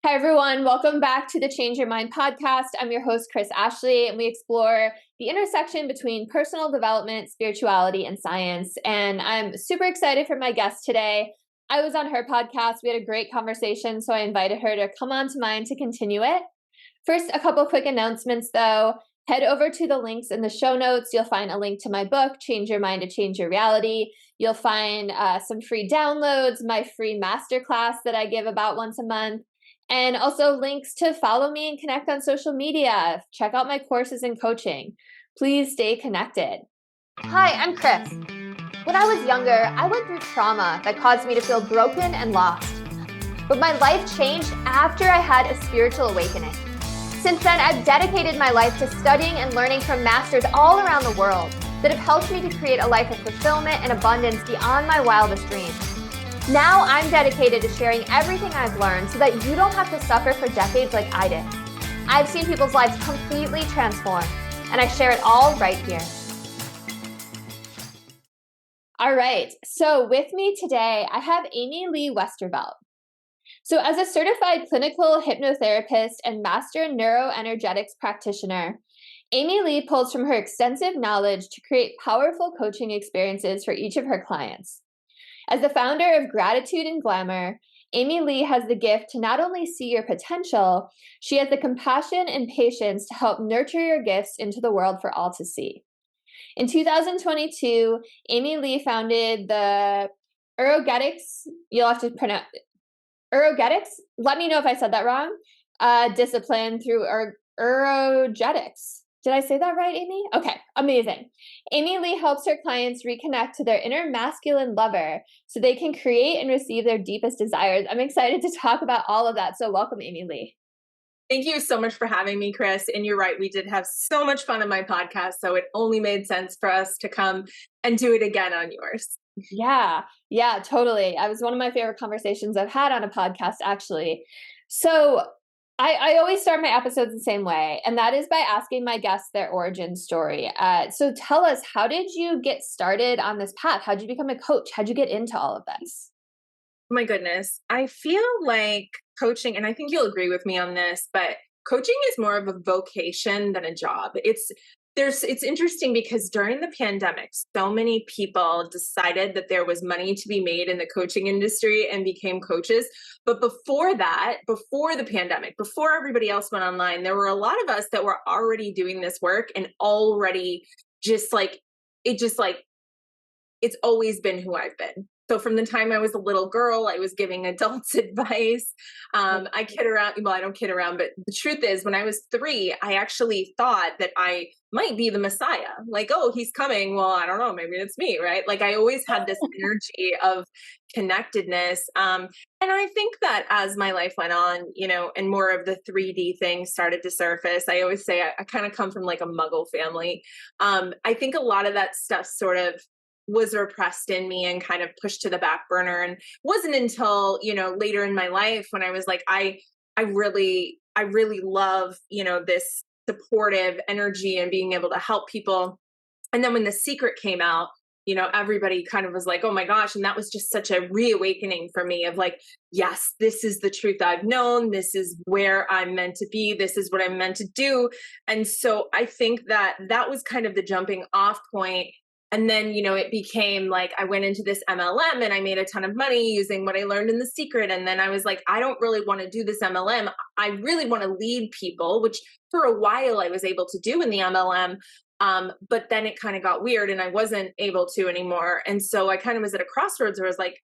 Hi, everyone. Welcome back to the Change Your Mind podcast. I'm your host, Kris Ashley, and we explore the intersection between personal development, spirituality, and science. And I'm super excited for my guest today. I was on her podcast. We had a great conversation, so I invited her to come on to mine to continue it. First, a couple quick announcements, though. Head over to the links in the show notes. You'll find a link to my book, Change Your Mind to Change Your Reality. You'll find some free downloads, my free masterclass that I give about once a month, and also links to follow me and connect on social media. Check out my courses and coaching. Please stay connected. Hi, I'm Kris. When I was younger, I went through trauma that caused me to feel broken and lost. But my life changed after I had a spiritual awakening. Since then, I've dedicated my life to studying and learning from masters all around the world that have helped me to create a life of fulfillment and abundance beyond my wildest dreams. Now I'm dedicated to sharing everything I've learned so that you don't have to suffer for decades like I did. I've seen people's lives completely transform, and I share it all right here. All right, so with me today, I have AmyLee Westervelt. So as a certified clinical hypnotherapist and master neuro-energetics practitioner, AmyLee pulls from her extensive knowledge to create powerful coaching experiences for each of her clients. As the founder of Gratitude and Glamour, AmyLee has the gift to not only see your potential, she has the compassion and patience to help nurture your gifts into the world for all to see. In 2022, AmyLee founded the Erogetics, you'll have to pronounce Erogetics, let me know if I said that wrong, discipline through Erogetics. Did I say that right, Amy? Okay, amazing. AmyLee helps her clients reconnect to their inner masculine lover so they can create and receive their deepest desires. I'm excited to talk about all of that. So welcome, AmyLee. Thank you so much for having me, Kris. And you're right, we did have so much fun on my podcast, so it only made sense for us to come and do it again on yours. Yeah, totally. It was one of my favorite conversations I've had on a podcast, actually. So I always start my episodes the same way, and that is by asking my guests their origin story. So tell us, how did you get started on this path? How'd you become a coach? How'd you get into all of this? Oh my goodness. I feel like coaching, and I think you'll agree with me on this, but coaching is more of a vocation than a job. It's interesting because during the pandemic, so many people decided that there was money to be made in the coaching industry and became coaches. But before that, before the pandemic, before everybody else went online, there were a lot of us that were already doing this work and already just like, it's always been who I've been. So from the time I was a little girl, I was giving adults advice. I kid around. Well, I don't kid around, but the truth is when I was 3, I actually thought that I might be the Messiah. Like, oh, he's coming. Well, I don't know. Maybe it's me, right? Like I always had this energy of connectedness. And I think that as my life went on, and more of the 3D things started to surface, I always say I kind of come from like a Muggle family. I think a lot of that stuff sort of was repressed in me and kind of pushed to the back burner. And wasn't until, later in my life when I was like, I really love, this supportive energy and being able to help people. And then when The Secret came out, everybody kind of was like, oh my gosh. And that was just such a reawakening for me of like, yes, this is the truth I've known. This is where I'm meant to be. This is what I'm meant to do. And so I think that was kind of the jumping off point. And then, it became like I went into this MLM and I made a ton of money using what I learned in The Secret. And then I was like, I don't really want to do this MLM. I really want to lead people, which for a while I was able to do in the MLM. But then it kind of got weird and I wasn't able to anymore. And so I kind of was at a crossroads where I was like,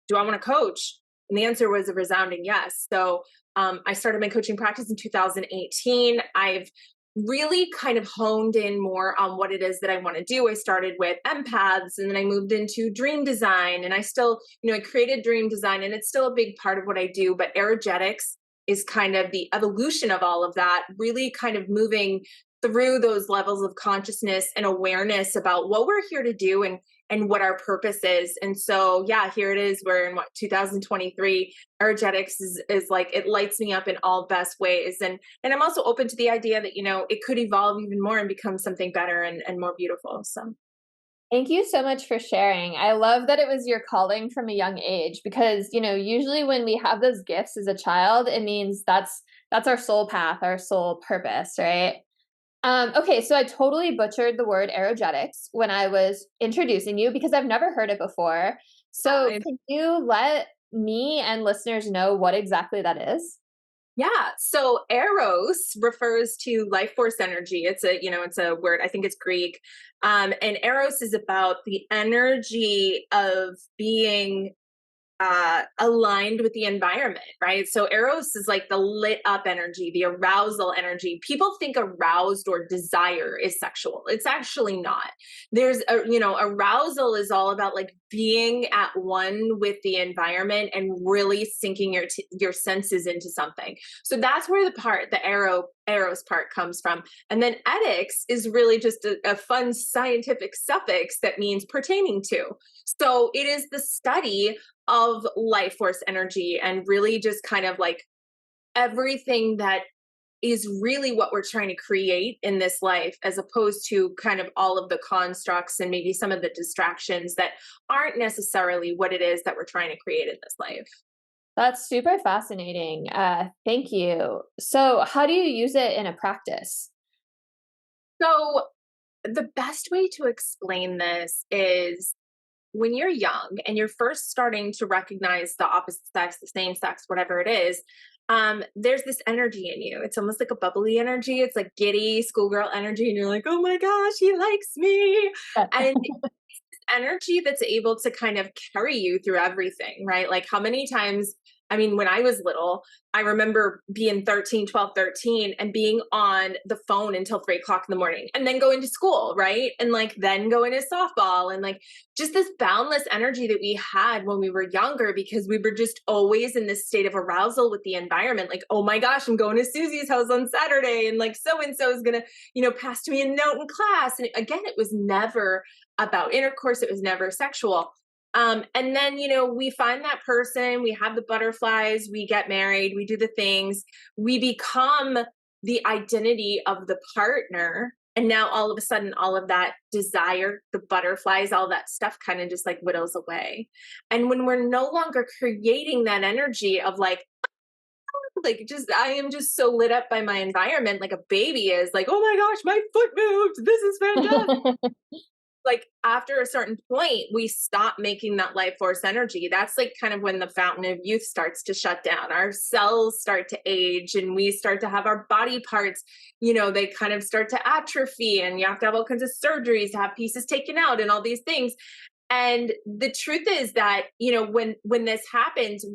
do I want to coach? And the answer was a resounding yes. So I started my coaching practice in 2018. I've really kind of honed in more on what it is that I want to do. I started with empaths and then I moved into dream design and I still, I created dream design and it's still a big part of what I do, but Erogetics is kind of the evolution of all of that, really kind of moving through those levels of consciousness and awareness about what we're here to do and what our purpose is. And so, yeah, here it is. We're in 2023. Erogetics is like, it lights me up in all best ways. And I'm also open to the idea that, it could evolve even more and become something better and more beautiful. So. Thank you so much for sharing. I love that it was your calling from a young age because, usually when we have those gifts as a child, it means that's our soul path, our soul purpose, right? Okay, so I totally butchered the word erogetics when I was introducing you because I've never heard it before. So, I can you let me and listeners know what exactly that is? Yeah. So eros refers to life force energy. It's a word, I think it's Greek. And eros is about the energy of being aligned with the environment, right? So Eros is like the lit up energy, the arousal energy. People think aroused or desire is sexual. It's actually not. Arousal is all about like being at one with the environment and really sinking your senses into something. So that's where the Eros part comes from. And then etics is really just a fun scientific suffix that means pertaining to. So it is the study of life force energy and really just kind of like everything that is really what we're trying to create in this life, as opposed to kind of all of the constructs and maybe some of the distractions that aren't necessarily what it is that we're trying to create in this life. That's super fascinating. Thank you. So, how do you use it in a practice? So, the best way to explain this is when you're young and you're first starting to recognize the opposite sex, the same sex, whatever it is, there's this energy in you. It's almost like a bubbly energy. It's like giddy schoolgirl energy, and you're like, "Oh my gosh, he likes me!" Yeah. And energy that's able to kind of carry you through everything, right? Like how many times, I mean, when I was little, I remember being 13, 12, 13, and being on the phone until 3 o'clock in the morning and then going to school, right? And like then going to softball and like just this boundless energy that we had when we were younger because we were just always in this state of arousal with the environment. Like, oh my gosh, I'm going to Susie's house on Saturday and like so and so is going to, pass to me a note in class. And again, it was never about intercourse, it was never sexual. And then, we find that person, we have the butterflies, we get married, we do the things, we become the identity of the partner. And now all of a sudden, all of that desire, the butterflies, all that stuff kind of just like whittles away. And when we're no longer creating that energy of like just I am just so lit up by my environment like a baby is like, oh my gosh, my foot moved, this is fantastic. Like after a certain point, we stop making that life force energy. That's like kind of when the fountain of youth starts to shut down. Our cells start to age and we start to have our body parts, they kind of start to atrophy and you have to have all kinds of surgeries to have pieces taken out and all these things. And the truth is that, when this happens,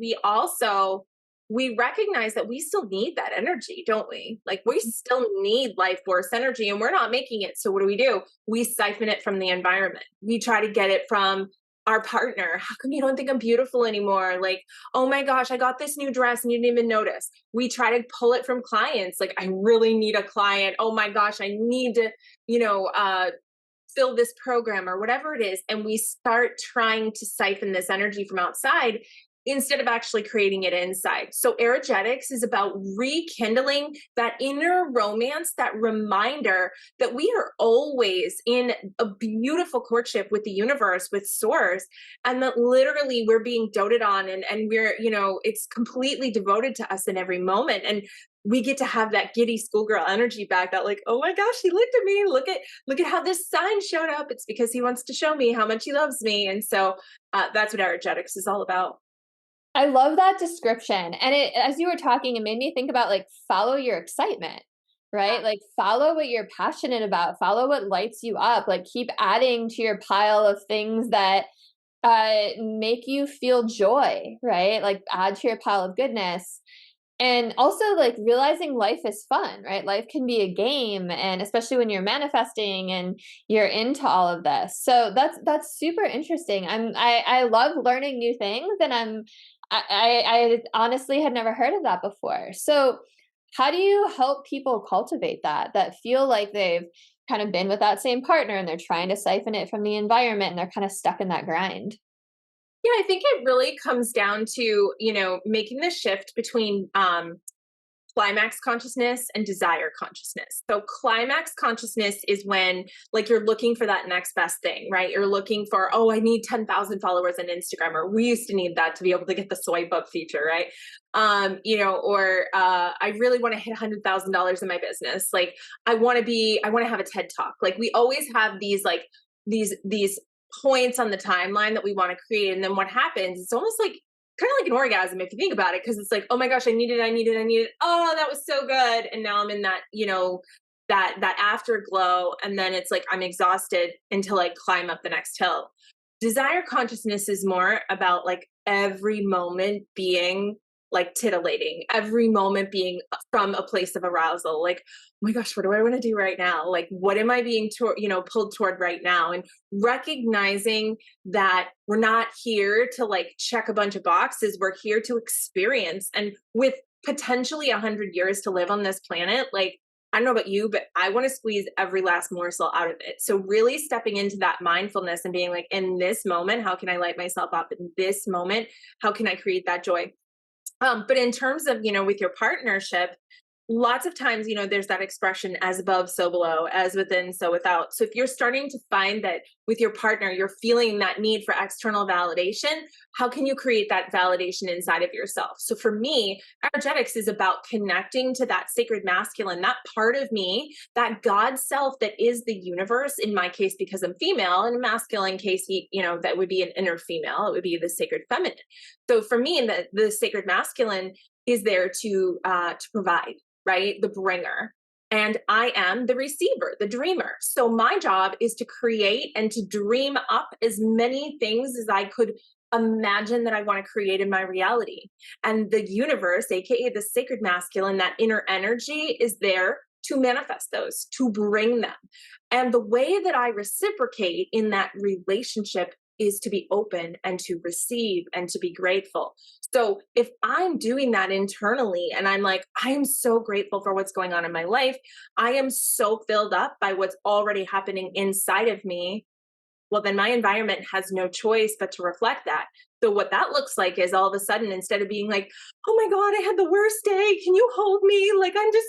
we recognize that we still need that energy, don't we? Like we still need life force energy and we're not making it. So what do? We siphon it from the environment. We try to get it from our partner. How come you don't think I'm beautiful anymore? Like, oh my gosh, I got this new dress and you didn't even notice. We try to pull it from clients. Like, I really need a client. Oh my gosh, I need to, fill this program or whatever it is. And we start trying to siphon this energy from outside instead of actually creating it inside. So erogetics is about rekindling that inner romance, that reminder that we are always in a beautiful courtship with the universe, with source, and that literally we're being doted on and we're, it's completely devoted to us in every moment. And we get to have that giddy schoolgirl energy back, that like, oh my gosh, he looked at me, look at how this sign showed up. It's because he wants to show me how much he loves me. And so that's what erogetics is all about. I love that description. And as you were talking, it made me think about like follow your excitement, right? Like follow what you're passionate about, follow what lights you up, like keep adding to your pile of things that make you feel joy, right? Like add to your pile of goodness. And also like realizing life is fun, right? Life can be a game, and especially when you're manifesting and you're into all of this. So that's super interesting. I love learning new things, and I honestly had never heard of that before. So how do you help people cultivate that feel like they've kind of been with that same partner and they're trying to siphon it from the environment and they're kind of stuck in that grind? Yeah, I think it really comes down to, making the shift between climax consciousness and desire consciousness. So climax consciousness is when like you're looking for that next best thing, right? You're looking for, oh, I need 10,000 followers on Instagram, or we used to need that to be able to get the swipe up feature, right? Or I really want to hit $100,000 in my business. Like I want to have a TED talk. Like we always have these like these points on the timeline that we want to create. And then what happens, it's almost like kind of like an orgasm if you think about it, because it's like, oh my gosh, I need it. Oh, that was so good. And now I'm in that, that afterglow. And then it's like, I'm exhausted until I climb up the next hill. Desire consciousness is more about like every moment being like titillating, every moment being from a place of arousal. Like, oh my gosh, what do I want to do right now? Like, what am I being pulled toward right now? And recognizing that we're not here to like check a bunch of boxes. We're here to experience. And with potentially 100 years to live on this planet, like, I don't know about you, but I want to squeeze every last morsel out of it. So really stepping into that mindfulness and being like, in this moment, how can I light myself up? In this moment, how can I create that joy? But in terms of, with your partnership, lots of times, there's that expression, as above, so below, as within, so without. So if you're starting to find that with your partner, you're feeling that need for external validation, how can you create that validation inside of yourself? So for me, Erogetics is about connecting to that sacred masculine, that part of me, that God self that is the universe, in my case, because I'm female, in a masculine case, that would be an inner female. It would be the sacred feminine. So for me, the sacred masculine is there to provide, right? The bringer. And I am the receiver, the dreamer. So my job is to create and to dream up as many things as I could imagine that I want to create in my reality. And the universe, AKA the sacred masculine, that inner energy, is there to manifest those, to bring them. And the way that I reciprocate in that relationship is to be open and to receive and to be grateful. So if I'm doing that internally and I'm like, I am so grateful for what's going on in my life, I am so filled up by what's already happening inside of me, well, then my environment has no choice but to reflect that. So what that looks like is all of a sudden, instead of being like, oh my God, I had the worst day, can you hold me? Like I'm just,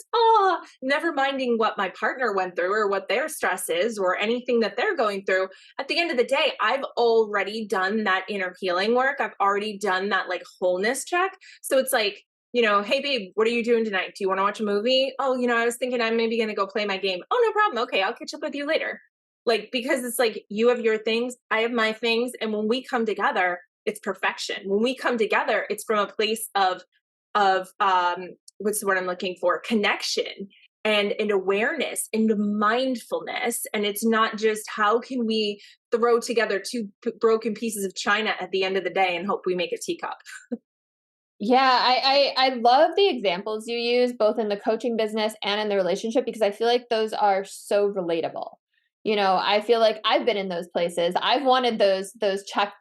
never minding what my partner went through or what their stress is or anything that they're going through. At the end of the day, I've already done that inner healing work. I've already done that like wholeness check. So it's like, hey babe, what are you doing tonight? Do you want to watch a movie? Oh, I was thinking I'm maybe going to go play my game. Oh, no problem. Okay, I'll catch up with you later. Like, because it's like, you have your things, I have my things. And when we come together, it's perfection. When we come together, it's from a place of what's the word I'm looking for? Connection and awareness and mindfulness. And it's not just how can we throw together two broken pieces of china at the end of the day and hope we make a teacup. Yeah, I love the examples you use both in the coaching business and in the relationship, because I feel like those are so relatable. I feel like I've been in those places. I've wanted those check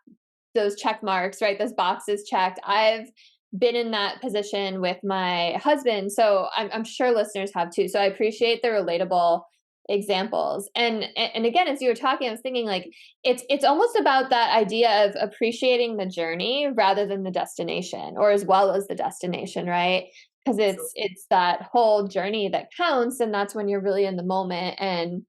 marks, right? Those boxes checked. I've been in that position with my husband. So I'm sure listeners have too. So I appreciate the relatable examples. And again, as you were talking, I was thinking like, it's almost about that idea of appreciating the journey rather than the destination, or as well as the destination, right? Because it's that whole journey that counts. And that's when you're really in the moment. And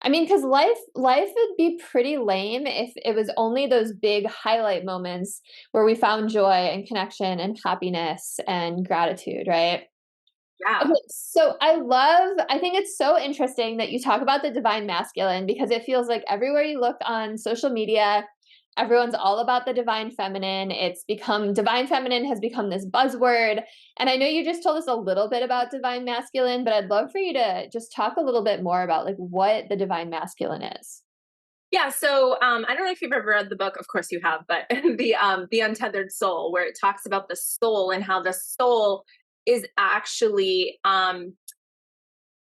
I mean, because life would be pretty lame if it was only those big highlight moments where we found joy and connection and happiness and gratitude, right? Yeah. Okay, so I think it's so interesting that you talk about the divine masculine, because it feels like everywhere you look on social media, everyone's all about the divine feminine. Divine feminine has become this buzzword. And I know you just told us a little bit about divine masculine, but I'd love for you to just talk a little bit more about like what the divine masculine is. Yeah. So I don't know if you've ever read the book. Of course you have, but the Untethered Soul, where it talks about the soul and how the soul is actually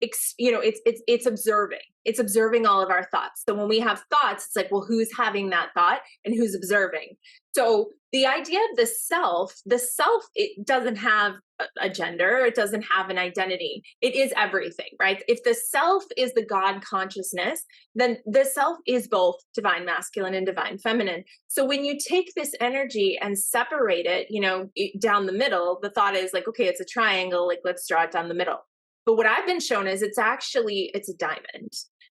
it's observing. It's observing all of our thoughts. So when we have thoughts, it's like, well, who's having that thought and who's observing? So the idea of the self, it doesn't have a gender. It doesn't have an identity. It is everything, right? If the self is the God consciousness, then the self is both divine masculine and divine feminine. So when you take this energy and separate it, down the middle, the thought is like, okay, it's a triangle, like let's draw it down the middle. But what I've been shown is it's a diamond.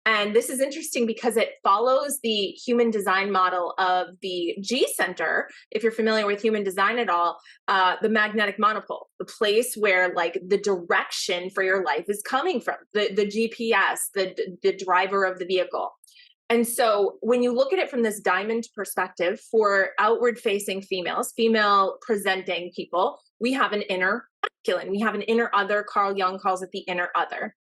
And this is interesting because it follows the human design model of the G center. If you're familiar with human design at all, the magnetic monopole, the place where like the direction for your life is coming from, the GPS, the driver of the vehicle. And so when you look at it from this diamond perspective for outward facing females, female presenting people, we have an inner masculine. We have an inner other. Carl Jung calls it the inner other.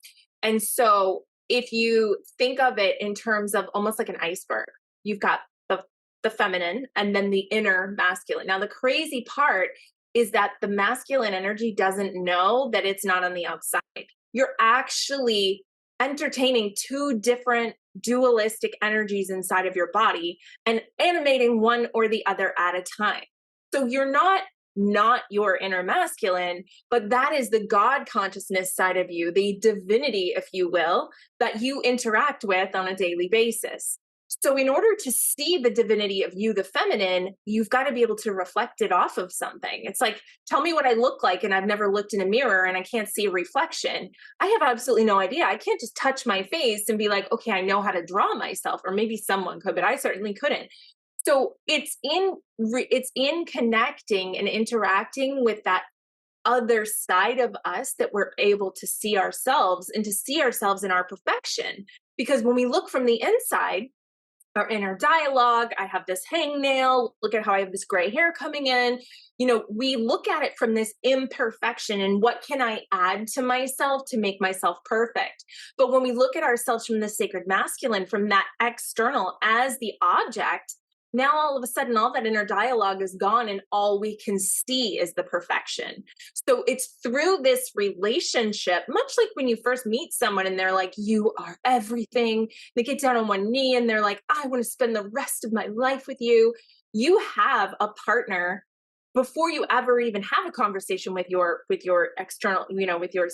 And so if you think of it in terms of almost like an iceberg, you've got the feminine and then the inner masculine. Now, the crazy part is that the masculine energy doesn't know that it's not on the outside. You're actually entertaining two different dualistic energies inside of your body and animating one or the other at a time. So you're not your inner masculine, but that is the God consciousness side of you, the divinity, if you will, that you interact with on a daily basis. So in order to see the divinity of you, the feminine, you've got to be able to reflect it off of something. It's like, tell me what I look like, and I've never looked in a mirror and I can't see a reflection. I have absolutely no idea. I can't just touch my face and be like, okay, I know how to draw myself, or maybe someone could, but I certainly couldn't. So it's in connecting and interacting with that other side of us that we're able to see ourselves and to see ourselves in our perfection. Because when we look from the inside, our inner dialogue, I have this hangnail, look at how I have this gray hair coming in. We look at it from this imperfection and what can I add to myself to make myself perfect? But when we look at ourselves from the sacred masculine, from that external as the object, now all of a sudden all that inner dialogue is gone and all we can see is the perfection. So it's through this relationship, much like when you first meet someone and they're like, you are everything. They get down on one knee and they're like, I want to spend the rest of my life with you. You have a partner before you ever even have a conversation with your external, with your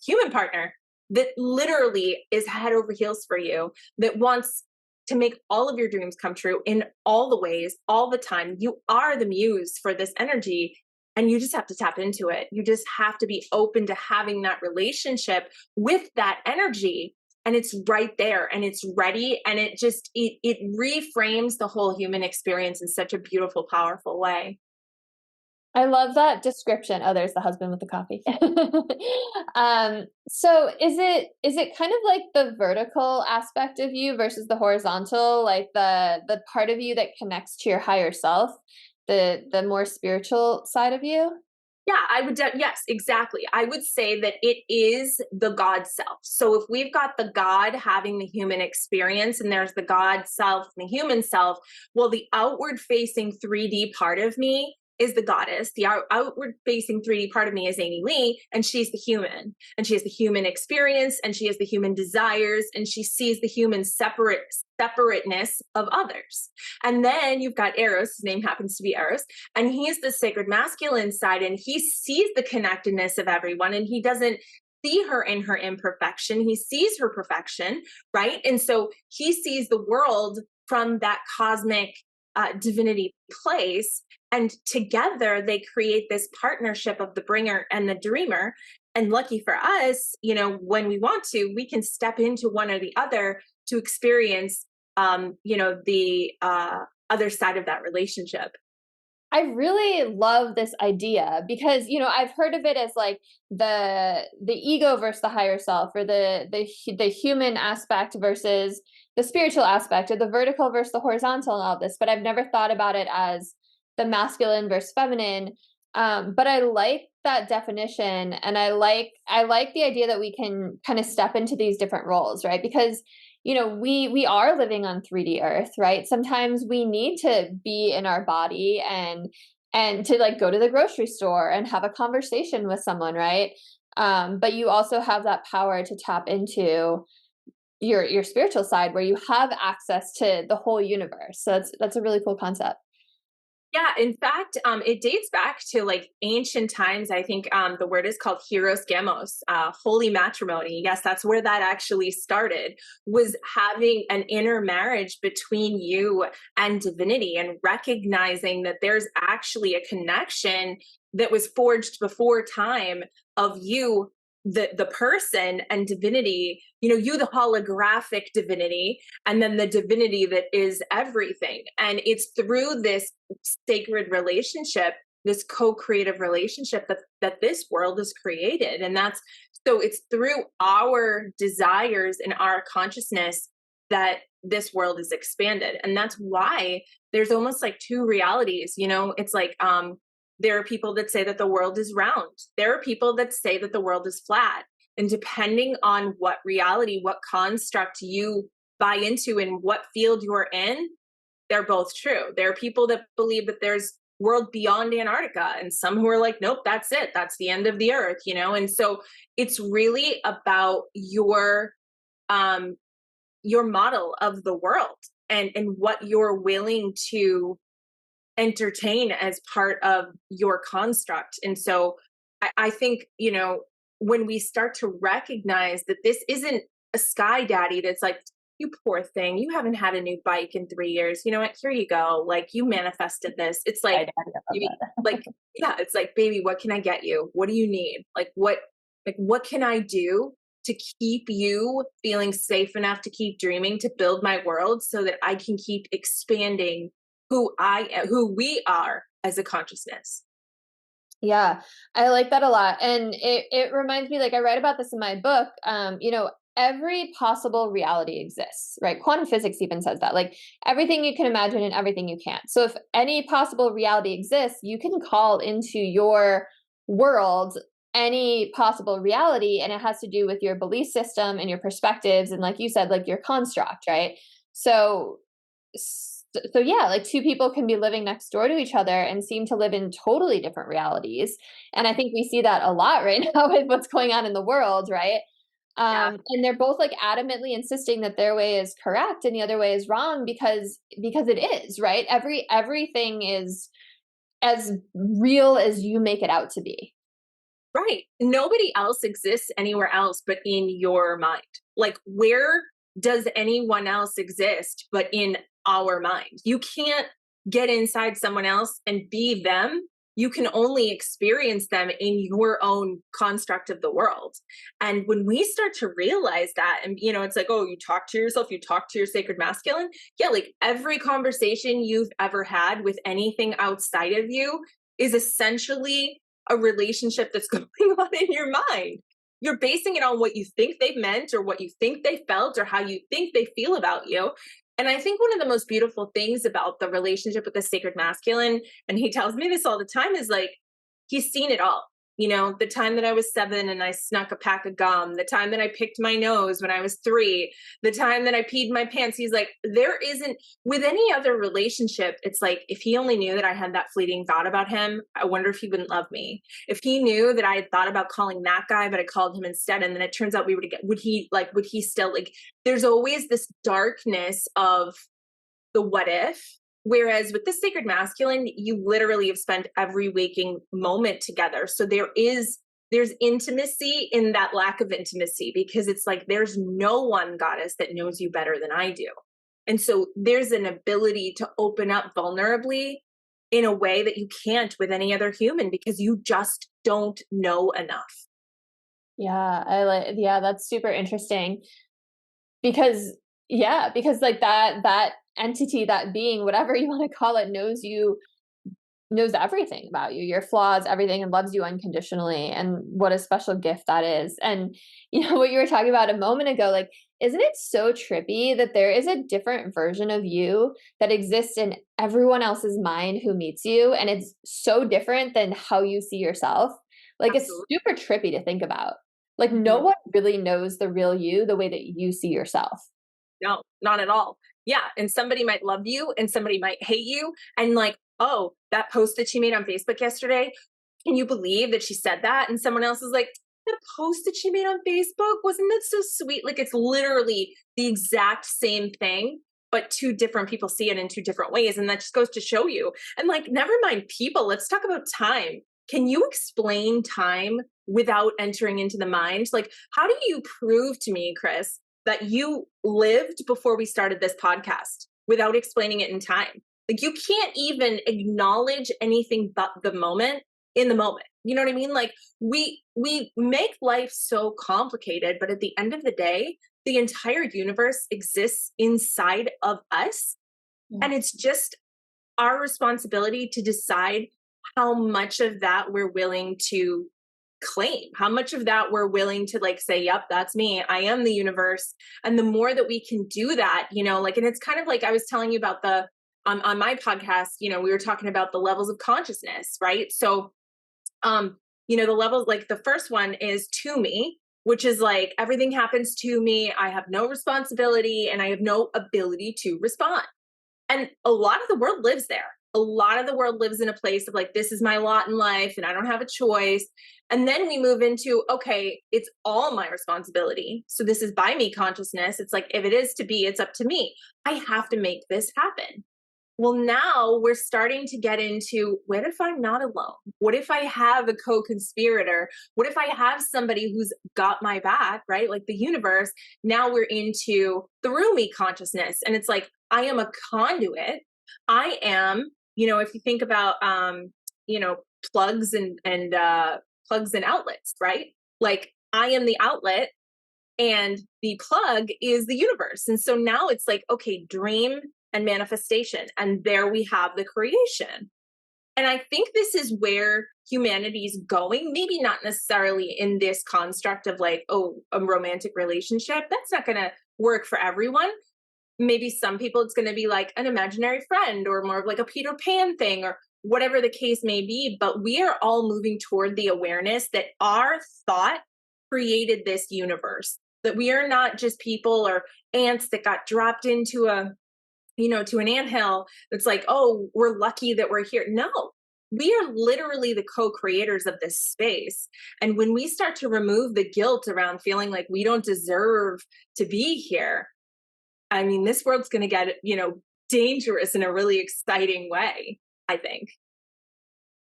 human partner that literally is head over heels for you, that wants to make all of your dreams come true in all the ways, all the time. You are the muse for this energy, and you just have to tap into it. You just have to be open to having that relationship with that energy, and it's right there and it's ready, and it reframes the whole human experience in such a beautiful, powerful way. I love that description. Oh, there's the husband with the coffee. So is it kind of like the vertical aspect of you versus the horizontal, like the part of you that connects to your higher self, the more spiritual side of you? Yeah, yes, exactly. I would say that it is the God self. So if we've got the God having the human experience and there's the God self and the human self, well, the outward facing 3D part of me is the goddess. The outward facing 3D part of me is AmyLee, and she's the human, and she has the human experience, and she has the human desires, and she sees the human separateness of others. And then you've got Eros, his name happens to be Eros, and he's the sacred masculine side, and he sees the connectedness of everyone, and he doesn't see her in her imperfection. He sees her perfection, right? And so he sees the world from that cosmic divinity place, and together they create this partnership of the bringer and the dreamer. And lucky for us, when we want to, we can step into one or the other to experience the other side of that relationship. I really love this idea because, I've heard of it as like the ego versus the higher self, or the human aspect versus the spiritual aspect, or the vertical versus the horizontal and all this, but I've never thought about it as the masculine versus feminine. But I like that definition, and I like the idea that we can kind of step into these different roles, right? Because we are living on 3D Earth, right? Sometimes we need to be in our body and to like go to the grocery store and have a conversation with someone, right? But you also have that power to tap into your spiritual side where you have access to the whole universe. So that's a really cool concept. Yeah, in fact, it dates back to like ancient times. I think the word is called hieros gamos, holy matrimony. Yes, that's where that actually started, was having an inner marriage between you and divinity and recognizing that there's actually a connection that was forged before time of you, the person, and divinity, you the holographic divinity, and then the divinity that is everything. And it's through this sacred relationship, this co-creative relationship, that this world is created. And that's, so it's through our desires and our consciousness that this world is expanded. And that's why there's almost like two realities. It's like there are people that say that the world is round. There are people that say that the world is flat. And depending on what reality, what construct you buy into and what field you're in, they're both true. There are people that believe that there's world beyond Antarctica, and some who are like, nope, that's it. That's the end of the earth, And so it's really about your model of the world, and what you're willing to entertain as part of your construct. And so I think, when we start to recognize that this isn't a sky daddy that's like, you poor thing, you haven't had a new bike in 3 years. You know what? Here you go. Like, you manifested this. It's like, yeah, it's like, baby, what can I get you? What do you need? What can I do to keep you feeling safe enough to keep dreaming, to build my world so that I can keep expanding who I am, who we are as a consciousness. Yeah, I like that a lot. And it reminds me, like I write about this in my book, every possible reality exists, right? Quantum physics even says that, like everything you can imagine and everything you can't. So if any possible reality exists, you can call into your world any possible reality, and it has to do with your belief system and your perspectives and, like you said, like your construct, right? So yeah, like two people can be living next door to each other and seem to live in totally different realities. And I think we see that a lot right now with what's going on in the world, right? Yeah. And they're both like adamantly insisting that their way is correct and the other way is wrong because it is, right? Everything is as real as you make it out to be. Right. Nobody else exists anywhere else but in your mind. Like, where does anyone else exist but in our mind? You can't get inside someone else and be them. You can only experience them in your own construct of the world. And when we start to realize that, and it's like, oh, you talk to yourself, you talk to your sacred masculine. Yeah, like every conversation you've ever had with anything outside of you is essentially a relationship that's going on in your mind. You're basing it on what you think they meant or what you think they felt or how you think they feel about you. And I think one of the most beautiful things about the relationship with the sacred masculine, and he tells me this all the time, is like, he's seen it all. The time that I was 7 and I snuck a pack of gum, the time that I picked my nose when I was 3, the time that I peed my pants. He's like, there isn't, with any other relationship, it's like, if he only knew that I had that fleeting thought about him, I wonder if he wouldn't love me. If he knew that I had thought about calling that guy, but I called him instead, and then it turns out we were together, would he still, like, there's always this darkness of the what if. Whereas with the sacred masculine, you literally have spent every waking moment together. So there's intimacy in that lack of intimacy, because it's like, there's no one, goddess, that knows you better than I do. And so there's an ability to open up vulnerably in a way that you can't with any other human, because you just don't know enough. Yeah, that's super interesting because like that entity, that being, whatever you want to call it, knows everything about you, your flaws, everything, and loves you unconditionally. And what a special gift that is. And what you were talking about a moment ago, like, isn't it so trippy that there is a different version of you that exists in everyone else's mind who meets you, and it's so different than how you see yourself? Like, Absolutely. it's super trippy to think about. Like, no one really knows the real you the way that you see yourself. No, not at all. Yeah. And somebody might love you and somebody might hate you. And like, oh, that post that she made on Facebook yesterday, can you believe that she said that? And someone else is like, the post that she made on Facebook? Wasn't that so sweet? Like, it's literally the exact same thing, but two different people see it in two different ways. And that just goes to show you. And like, never mind people, let's talk about time. Can you explain time without entering into the mind? Like, how do you prove to me, Kris, that you lived before we started this podcast without explaining it in time? Like, you can't even acknowledge anything but the moment in the moment. You know what I mean? Like, we make life so complicated, but at the end of the day, the entire universe exists inside of us. Yeah. And it's just our responsibility to decide how much of that we're willing to claim, how much of that we're willing to like say, yep, that's me. I am the universe. And the more that we can do that, you know, like, and it's kind of like I was telling you about the, on my podcast, you know, we were talking about the levels of consciousness, right? So, you know, the levels, like the first one is to me, which is like, everything happens to me. I have no responsibility and I have no ability to respond. And a lot of the world lives there. A lot of the world lives in a place of like, this is my lot in life and I don't have a choice. And then we move into, okay, it's all my responsibility. So this is by me consciousness. It's like, if it is to be, it's up to me. I have to make this happen. Well, now we're starting to get into, what if I'm not alone? What if I have a co-conspirator? What if I have somebody who's got my back, right? Like the universe. Now we're into through me consciousness. And it's like, I am a conduit. I am, you know, if you think about, you know, plugs and outlets, right? Like, I am the outlet and the plug is the universe. And so now it's like, okay, dream and manifestation. And there we have the creation. And I think this is where humanity is going. Maybe not necessarily in this construct of like, oh, a romantic relationship. That's not going to work for everyone. Maybe some people it's going to be like an imaginary friend or more of like a Peter Pan thing or whatever the case may be. But we are all moving toward the awareness that our thought created this universe, that we are not just people or ants that got dropped into a, you know, to an anthill. It's like, oh, we're lucky that we're here. No, we are literally the co-creators of this space. And when we start to remove the guilt around feeling like we don't deserve to be here, I mean, this world's going to get, you know, dangerous in a really exciting way, I think.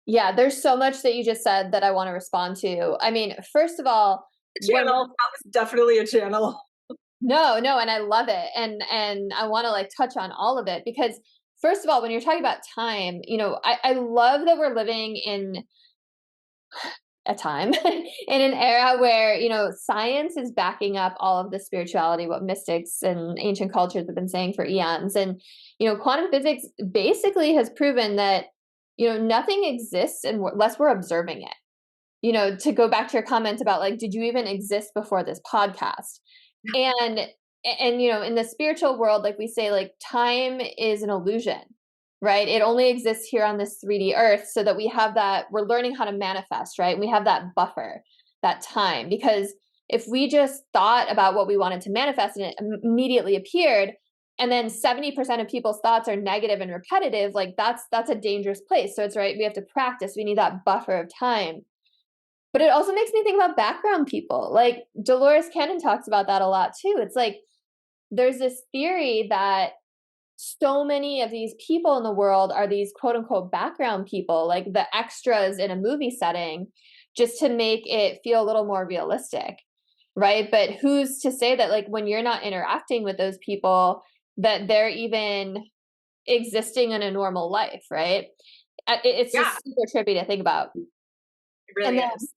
Yeah, there's so much that you just said that I want to respond to. I mean, first of all, Channel, that was definitely a channel. No, and I love it. And I want to like touch on all of it because first of all, when you're talking about time, you know, I love that we're living in a time in an era where, you know, science is backing up all of the spirituality, what mystics and ancient cultures have been saying for eons. And, you know, quantum physics basically has proven that, you know, nothing exists unless we're observing it. You know, to go back to your comment about like, did you even exist before this podcast? And you know, in the spiritual world, like we say, like time is an illusion, right? It only exists here on this 3D earth so that we have that, we're learning how to manifest, right? We have that buffer, that time, because if we just thought about what we wanted to manifest and it immediately appeared, and then 70% of people's thoughts are negative and repetitive, like that's a dangerous place. So it's right, we have to practice. We need that buffer of time. But it also makes me think about background people. Like Dolores Cannon talks about that a lot too. It's like there's this theory that so many of these people in the world are these quote unquote background people, like the extras in a movie setting, just to make it feel a little more realistic, right? But who's to say that like when you're not interacting with those people, that they're even existing in a normal life, right? It's just super trippy to think about. It really is.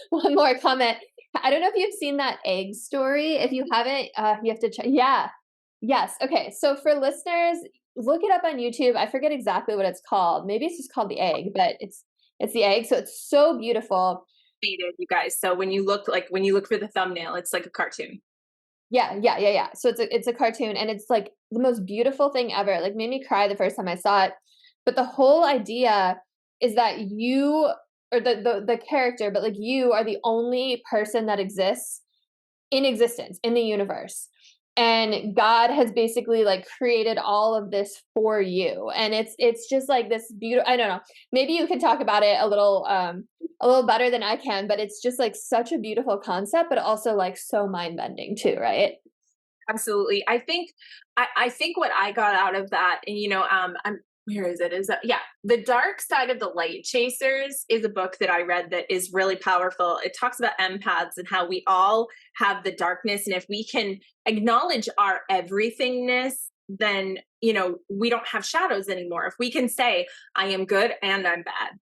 One more comment. I don't know if you've seen that egg story. If you haven't, you have to check. Yeah. Yes. Okay. So for listeners, look it up on YouTube. I forget exactly what it's called. Maybe it's just called the egg, but it's the egg. So it's so beautiful. You guys. So when you look for the thumbnail, it's like a cartoon. Yeah. So it's a cartoon and it's like the most beautiful thing ever. Like made me cry the first time I saw it. But the whole idea is that you or the character, but like you are the only person that exists in existence in the universe. and God has basically like created all of this for you. And it's just like this beautiful, I don't know, maybe you can talk about it a little better than I can, but it's just like such a beautiful concept, but also like so mind bending too, right? Absolutely. I think what I got out of that, and I'm where is it? Is that yeah, The Dark Side of the Light Chasers is a book that I read that is really powerful. It talks about empaths and how we all have the darkness, and if we can acknowledge our everythingness, then we don't have shadows anymore. If we can say, I am good and I'm bad,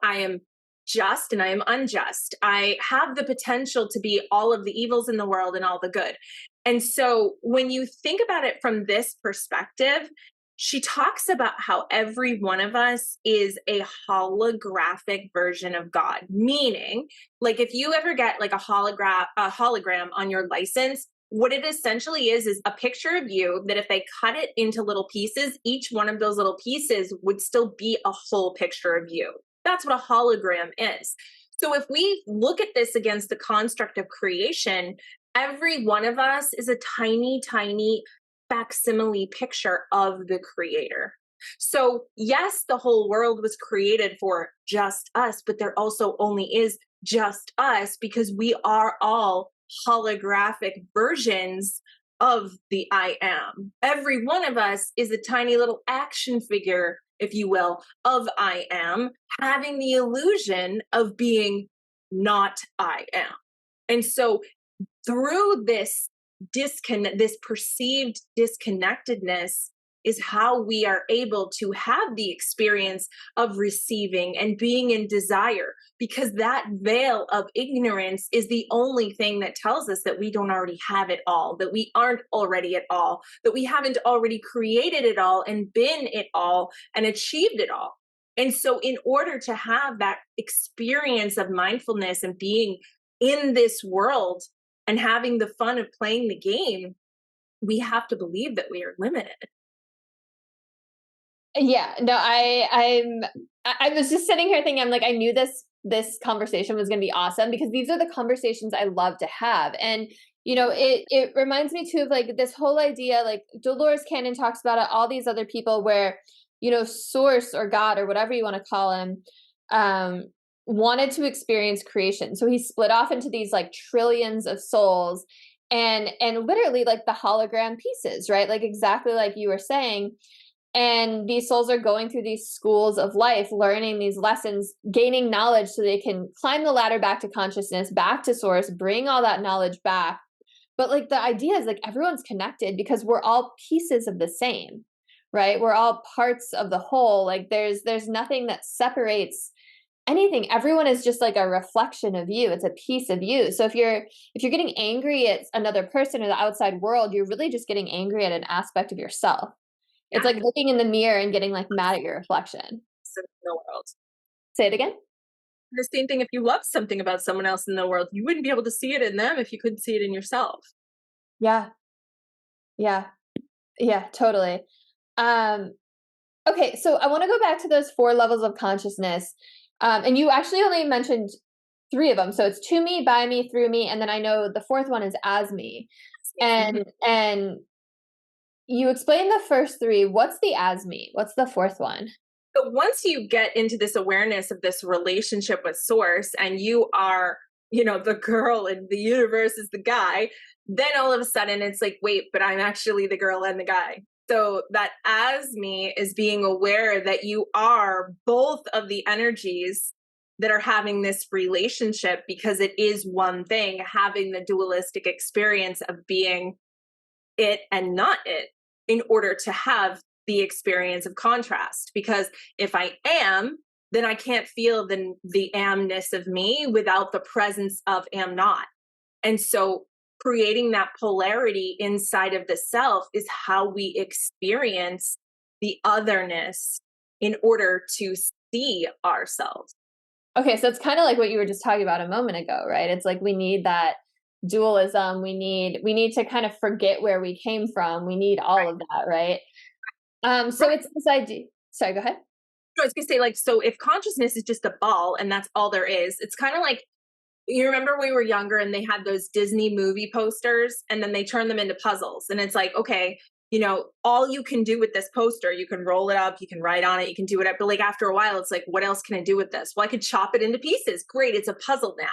I am just and I am unjust. I have the potential to be all of the evils in the world and all the good. And so when you think about it from this perspective, she talks about how every one of us is a holographic version of God, meaning like if you ever get like a hologram on your license, what it essentially is a picture of you that if they cut it into little pieces, each one of those little pieces would still be a whole picture of you. That's what a hologram is. So if we look at this against the construct of creation, every one of us is a tiny, tiny facsimile picture of the creator. So yes, the whole world was created for just us, but there also only is just us because we are all holographic versions of the I am. Every one of us is a tiny little action figure, if you will, of I am, having the illusion of being not I am. And so through this this perceived disconnectedness is how we are able to have the experience of receiving and being in desire, because that veil of ignorance is the only thing that tells us that we don't already have it all, that we aren't already at all, that we haven't already created it all and been it all and achieved it all. And so in order to have that experience of mindfulness and being in this world and having the fun of playing the game, we have to believe that we are limited. Yeah, no, I was just sitting here thinking, I'm like, I knew this conversation was going to be awesome because these are the conversations I love to have. And it reminds me too of like this whole idea, like Dolores Cannon talks about it, all these other people where source or God or whatever you want to call him, wanted to experience creation. So he split off into these like trillions of souls, and literally like the hologram pieces, right? Like exactly like you were saying. And these souls are going through these schools of life, learning these lessons, gaining knowledge so they can climb the ladder back to consciousness, back to source, bring all that knowledge back. But like the idea is like everyone's connected because we're all pieces of the same, right? We're all parts of the whole. Like there's nothing that separates anything. Everyone is just like a reflection of you. It's a piece of you. So if you're getting angry at another person or the outside world, you're really just getting angry at an aspect of yourself. It's like looking in the mirror and getting like mad at your reflection. In the world. Say it again. The same thing if you love something about someone else in the world, you wouldn't be able to see it in them if you couldn't see it in yourself. Yeah. Yeah. Yeah, totally. Okay, so I want to go back to those 4 levels of consciousness. And you actually only mentioned 3 of them. So it's to me, by me, through me, and then I know the 4th one is as me. And you explained the first 3. What's the as me? What's the 4th one? So once you get into this awareness of this relationship with source and you are, the girl and the universe is the guy, then all of a sudden it's like, wait, but I'm actually the girl and the guy. So that as me is being aware that you are both of the energies that are having this relationship, because it is one thing, having the dualistic experience of being it and not it, in order to have the experience of contrast. Because if I am, then I can't feel the amness of me without the presence of am not. And so creating that polarity inside of the self is how we experience the otherness in order to see ourselves. Okay, so it's kind of like what you were just talking about a moment ago, right? It's like we need that dualism. We need to kind of forget where we came from. We need all of that, right? So it's this idea. Sorry, go ahead. I was gonna say, like, so if consciousness is just a ball and that's all there is, it's kind of like You remember we were younger and they had those Disney movie posters and then they turn them into puzzles. And it's like, okay, all you can do with this poster, you can roll it up, you can write on it, you can do whatever. But like after a while, it's like, what else can I do with this? Well, I could chop it into pieces. Great, it's a puzzle now.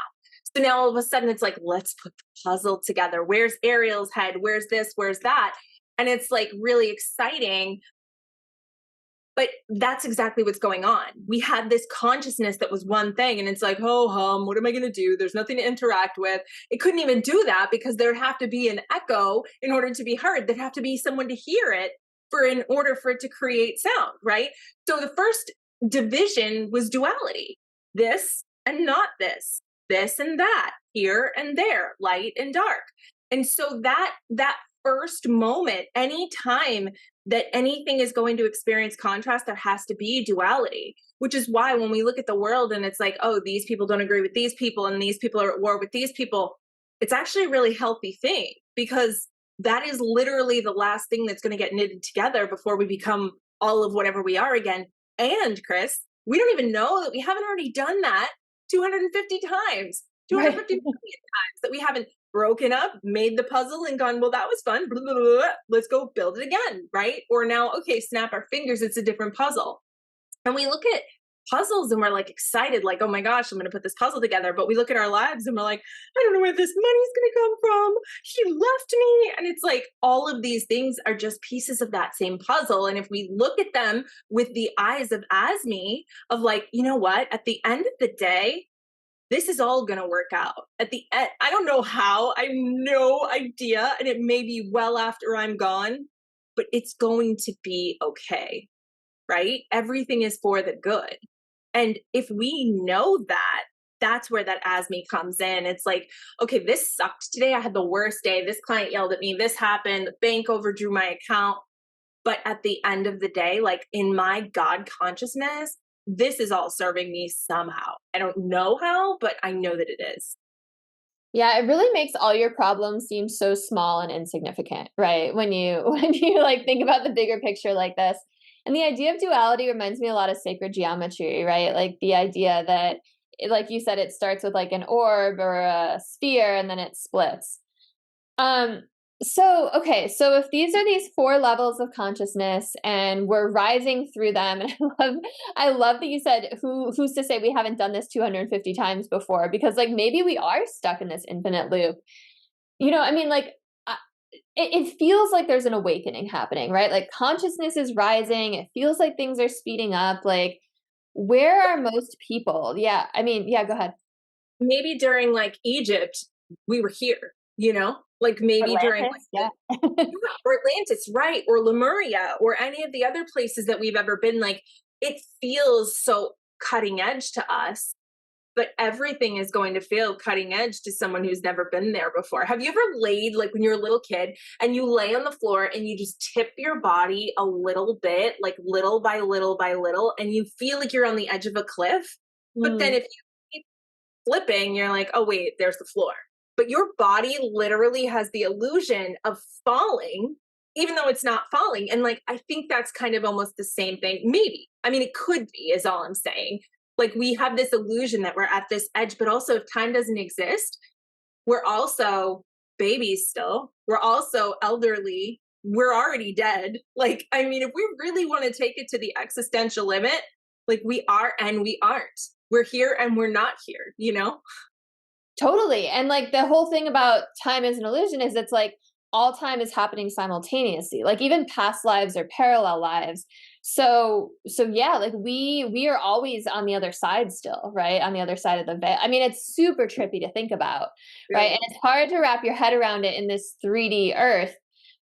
So now all of a sudden it's like, let's put the puzzle together. Where's Ariel's head? Where's this? Where's that? And it's like really exciting. But that's exactly what's going on. We had this consciousness that was one thing, and it's like, oh, what am I going to do? There's nothing to interact with. It couldn't even do that because there'd have to be an echo in order to be heard. There'd have to be someone to hear it in order for it to create sound, right? So the first division was duality: this and not this and that, here and there, light and dark. And so that first moment, any time that anything is going to experience contrast, there has to be duality, which is why when we look at the world and it's like, oh, these people don't agree with these people and these people are at war with these people, it's actually a really healthy thing, because that is literally the last thing that's going to get knitted together before we become all of whatever we are again. And Kris, we don't even know that we haven't already done that 250 times, 250 million times, that we haven't broken up, made the puzzle and gone, well, that was fun. Blah, blah, blah, blah. Let's go build it again, right? Or now, okay, snap our fingers, it's a different puzzle. And we look at puzzles and we're like excited, like, oh my gosh, I'm going to put this puzzle together. But we look at our lives and we're like, I don't know where this money's going to come from. He left me. And it's like, all of these things are just pieces of that same puzzle. And if we look at them with the eyes of AmyLee, of like, you know what, at the end of the day, this is all going to work out. At the end, I don't know how, I have no idea. And it may be well after I'm gone, but it's going to be okay, right? Everything is for the good. And if we know that, that's where that AmyLee comes in. It's like, okay, this sucked today. I had the worst day. This client yelled at me. This happened. The bank overdrew my account. But at the end of the day, like in my God consciousness, this is all serving me somehow. I don't know how, but I know that it is. Yeah, it really makes all your problems seem so small and insignificant, right? When you like think about the bigger picture like this. And the idea of duality reminds me a lot of sacred geometry, right? Like the idea that like you said, it starts with like an orb or a sphere and then it splits. So if these are these 4 levels of consciousness and we're rising through them, and I love that you said, who's to say we haven't done this 250 times before, because like maybe we are stuck in this infinite loop. I mean, like it feels like there's an awakening happening, right? Like consciousness is rising. It feels like things are speeding up. Like, where are most people? Yeah, I mean, yeah, go ahead. Maybe during like Egypt, we were here, like maybe during Atlantis, yeah. or Atlantis, right? Or Lemuria, or any of the other places that we've ever been. Like, it feels so cutting edge to us, but everything is going to feel cutting edge to someone who's never been there before. Have you ever laid, like when you're a little kid and you lay on the floor and you just tip your body a little bit, like little by little by little, and you feel like you're on the edge of a cliff? But then if you keep flipping, you're like, oh wait, there's the floor. But your body literally has the illusion of falling, even though it's not falling. And like, I think that's kind of almost the same thing. Maybe. I mean, it could be, is all I'm saying. Like, we have this illusion that we're at this edge, but also if time doesn't exist, we're also babies still. We're also elderly. We're already dead. Like, I mean, if we really want to take it to the existential limit, like we are and we aren't. We're here and we're not here. Totally. And like the whole thing about time as an illusion is it's like all time is happening simultaneously, like even past lives or parallel lives. So yeah, like we are always on the other side still, right? On the other side of the veil. I mean, it's super trippy to think about, right? And it's hard to wrap your head around it in this 3D earth,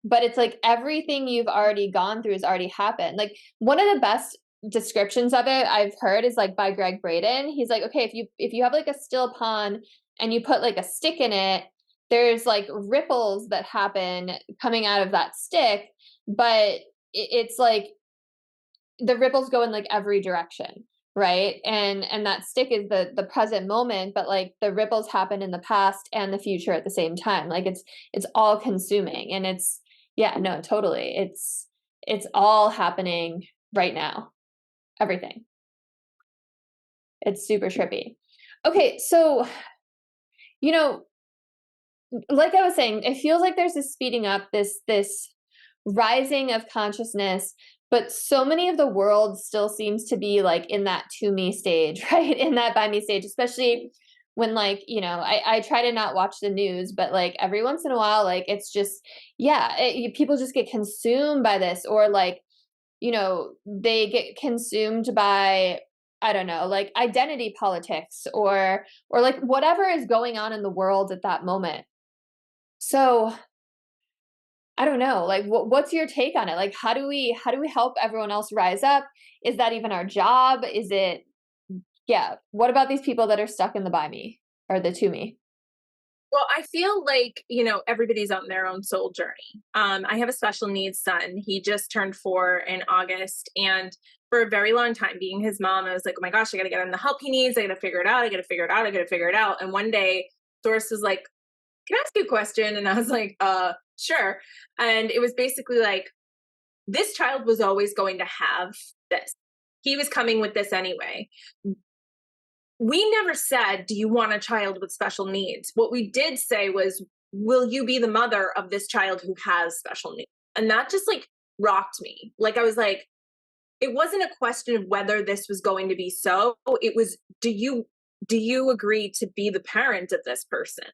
but it's like everything you've already gone through has already happened. Like one of the best descriptions of it I've heard is like by Greg Braden. He's like, okay, if you have like a still pond and you put like a stick in it, there's like ripples that happen coming out of that stick, but it's like the ripples go in like every direction, right? And that stick is the present moment, but like the ripples happen in the past and the future at the same time. Like it's all consuming, and it's yeah, no, totally. It's all happening right now. Everything. It's super trippy. Okay, so You know, like I was saying, it feels like there's this speeding up, this rising of consciousness, but so many of the world still seems to be like in that to me stage, right? In that by me stage, especially when like, I try to not watch the news, but like every once in a while, like it's just, yeah, people just get consumed by this, or like, they get consumed by, I don't know, like identity politics, or like whatever is going on in the world at that moment. So I don't know, like what's your take on it? Like how do we help everyone else rise up? Is that even our job? Is it, yeah, what about these people that are stuck in the by me or the to me? Well, I feel like, everybody's on their own soul journey. I have a special needs son. He just turned 4 in August. And for a very long time, being his mom, I was like, oh my gosh, I got to get him the help he needs. I got to figure it out. I got to figure it out. I got to figure it out. And one day, Source was like, can I ask you a question? And I was like, sure. And it was basically like, this child was always going to have this. He was coming with this anyway. We never said, do you want a child with special needs? What we did say was, will you be the mother of this child who has special needs? And that just like rocked me. Like, I was like, it wasn't a question of whether this was going to be so. It was, do you agree to be the parent of this person?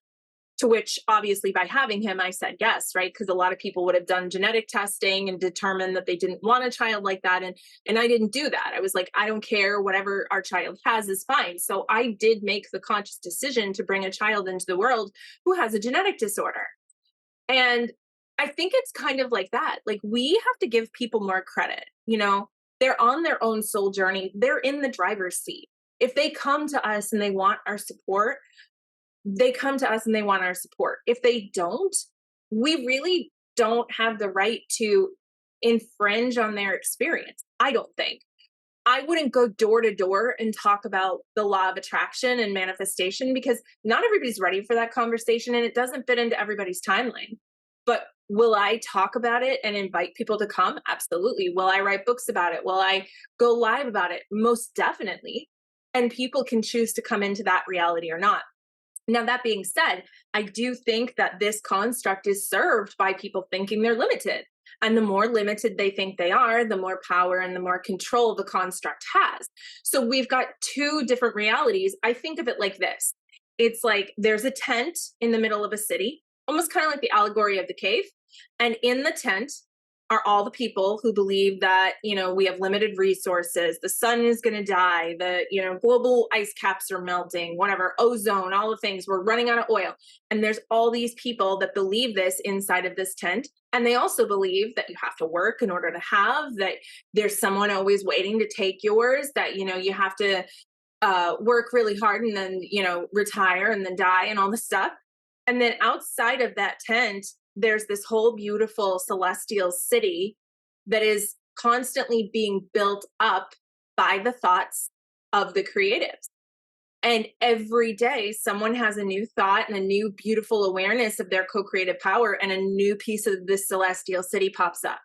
To which, obviously, by having him, I said yes, right? Because a lot of people would have done genetic testing and determined that they didn't want a child like that. And I didn't do that. I was like, I don't care. Whatever our child has is fine. So I did make the conscious decision to bring a child into the world who has a genetic disorder. And I think it's kind of like that. Like, we have to give people more credit. They're on their own soul journey. They're in the driver's seat. If they come to us and they want our support, they come to us and they want our support. If they don't, we really don't have the right to infringe on their experience. I don't think. I wouldn't go door to door and talk about the law of attraction and manifestation, because not everybody's ready for that conversation and it doesn't fit into everybody's timeline. But will I talk about it and invite people to come? Absolutely. Will I write books about it? Will I go live about it? Most definitely. And people can choose to come into that reality or not. Now, that being said, I do think that this construct is served by people thinking they're limited. And the more limited they think they are, the more power and the more control the construct has. So we've got two different realities. I think of it like this. It's like there's a tent in the middle of a city, almost kind of like the allegory of the cave. And in the tent are all the people who believe that, we have limited resources, the sun is going to die, the, global ice caps are melting, whatever, ozone, all the things, we're running out of oil. And there's all these people that believe this inside of this tent. And they also believe that you have to work in order to have, that there's someone always waiting to take yours, that, you have to work really hard and then, retire and then die and all this stuff. And then outside of that tent, there's this whole beautiful celestial city that is constantly being built up by the thoughts of the creatives. And every day, someone has a new thought and a new beautiful awareness of their co-creative power, and a new piece of this celestial city pops up,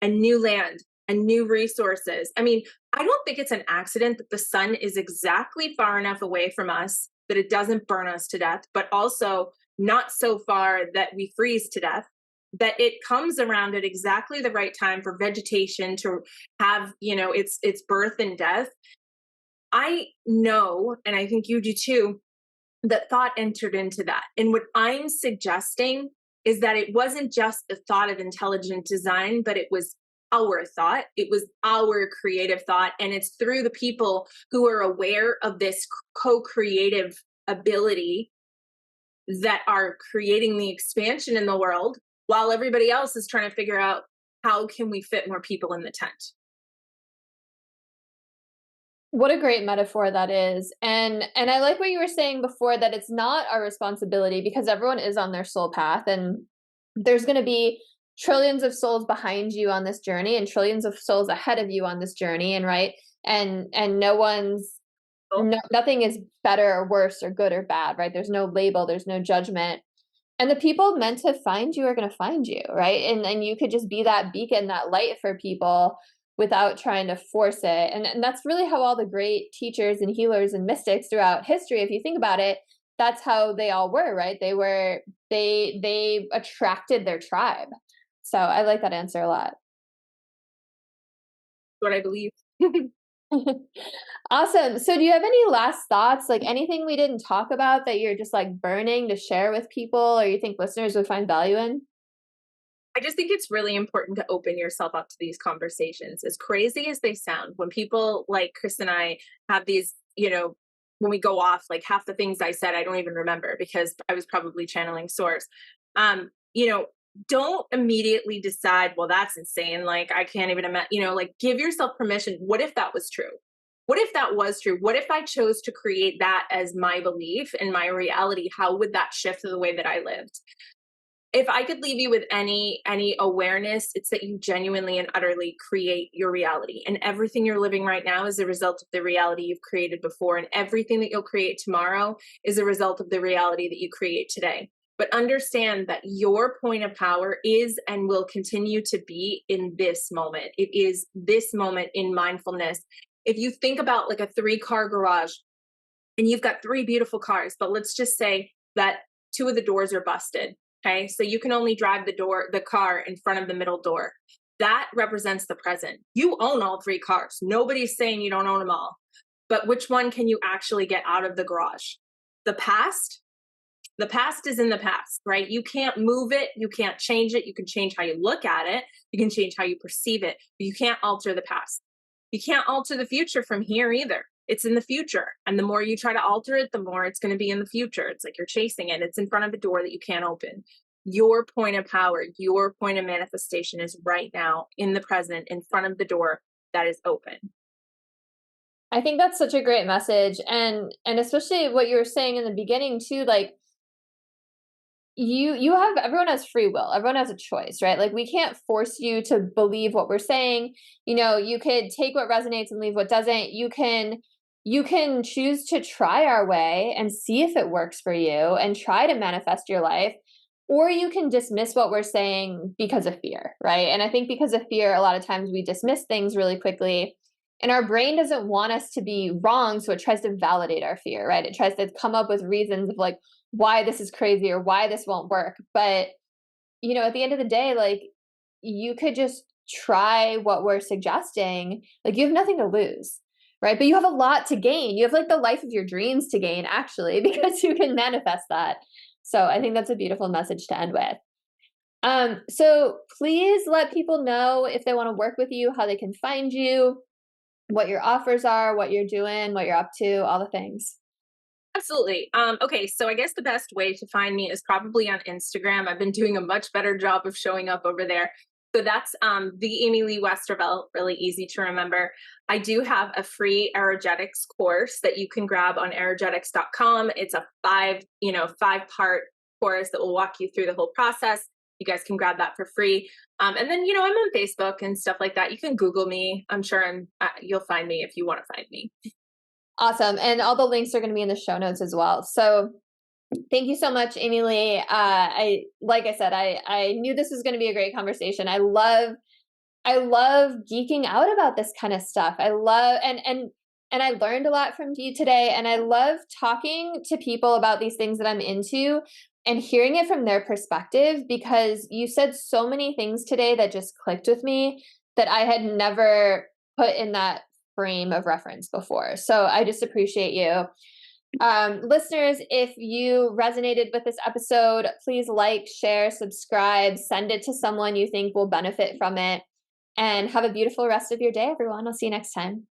a new land, and new resources. I mean, I don't think it's an accident that the sun is exactly far enough away from us that it doesn't burn us to death, but also not so far that we freeze to death, that it comes around at exactly the right time for vegetation to have, its birth and death. I know, and I think you do too, that thought entered into that. And what I'm suggesting is that it wasn't just the thought of intelligent design, but it was our thought. It was our creative thought. And it's through the people who are aware of this co-creative ability that are creating the expansion in the world, while everybody else is trying to figure out how can we fit more people in the tent. What a great metaphor that is. And I like what you were saying before, that it's not our responsibility, because everyone is on their soul path, and there's going to be trillions of souls behind you on this journey and trillions of souls ahead of you on this journey, and right, and nothing is better or worse or good or bad, right? There's no label, there's no judgment. And the people meant to find you are going to find you, right? And you could just be that beacon, that light for people without trying to force it. And that's really how all the great teachers and healers and mystics throughout history, if you think about it, that's how they all were, right? They attracted their tribe. So I like that answer a lot. What I believe. Awesome. So do you have any last thoughts, like anything we didn't talk about that you're just like burning to share with people or you think listeners would find value in? I just think it's really important to open yourself up to these conversations. As crazy as they sound, when people like Kris and I have these, when we go off, like half the things I said, I don't even remember because I was probably channeling source. You know, don't immediately decide, well, that's insane. Like, I can't even imagine, like give yourself permission. What if that was true? What if that was true? What if I chose to create that as my belief and my reality? How would that shift the way that I lived? If I could leave you with any awareness, it's that you genuinely and utterly create your reality, and everything you're living right now is a result of the reality you've created before, and everything that you'll create tomorrow is a result of the reality that you create today. But understand that your point of power is and will continue to be in this moment. It is this moment in mindfulness. If you think about like a 3-car garage and you've got 3 beautiful cars, but let's just say that 2 of the doors are busted. Okay, so you can only drive the car in front of the middle door. That represents the present. You own all 3 cars. Nobody's saying you don't own them all. But which one can you actually get out of the garage? The past? The past is in the past, right? You can't move it. You can't change it. You can change how you look at it. You can change how you perceive it, but you can't alter the past. You can't alter the future from here either. It's in the future. And the more you try to alter it, the more it's going to be in the future. It's like you're chasing it. It's in front of a door that you can't open. Your point of power, your point of manifestation is right now in the present, in front of the door that is open. I think that's such a great message. And especially what you were saying in the beginning too, like you have everyone has free will. Everyone has a choice, right? Like we can't force you to believe what we're saying. You could take what resonates and leave what doesn't. You can choose to try our way and see if it works for you and try to manifest your life, or you can dismiss what we're saying because of fear, right? And I think because of fear, a lot of times we dismiss things really quickly, and our brain doesn't want us to be wrong, so it tries to validate our fear, right? It tries to come up with reasons of like why this is crazy or why this won't work. But at the end of the day, like you could just try what we're suggesting. Like you have nothing to lose, right? But you have a lot to gain. You have like the life of your dreams to gain, actually, because you can manifest that. So I think that's a beautiful message to end with. So please let people know if they want to work with you, how they can find you, what your offers are, what you're doing, what you're up to, all the things. Absolutely. Okay, so I guess the best way to find me is probably on Instagram. I've been doing a much better job of showing up over there. So that's the AmyLee Westervelt, really easy to remember. I do have a free Erogetics course that you can grab on Erogetics.com. It's a 5-part course that will walk you through the whole process. You guys can grab that for free. And then, I'm on Facebook and stuff like that. You can Google me. I'm sure you'll find me if you want to find me. Awesome. And all the links are going to be in the show notes as well. So thank you so much, AmyLee. Like I said, I knew this was going to be a great conversation. I love geeking out about this kind of stuff. I love, and I learned a lot from you today, and I love talking to people about these things that I'm into and hearing it from their perspective, because you said so many things today that just clicked with me that I had never put in that frame of reference before. So I just appreciate you. Listeners, if you resonated with this episode, please like, share, subscribe, send it to someone you think will benefit from it, and have a beautiful rest of your day, everyone. I'll see you next time.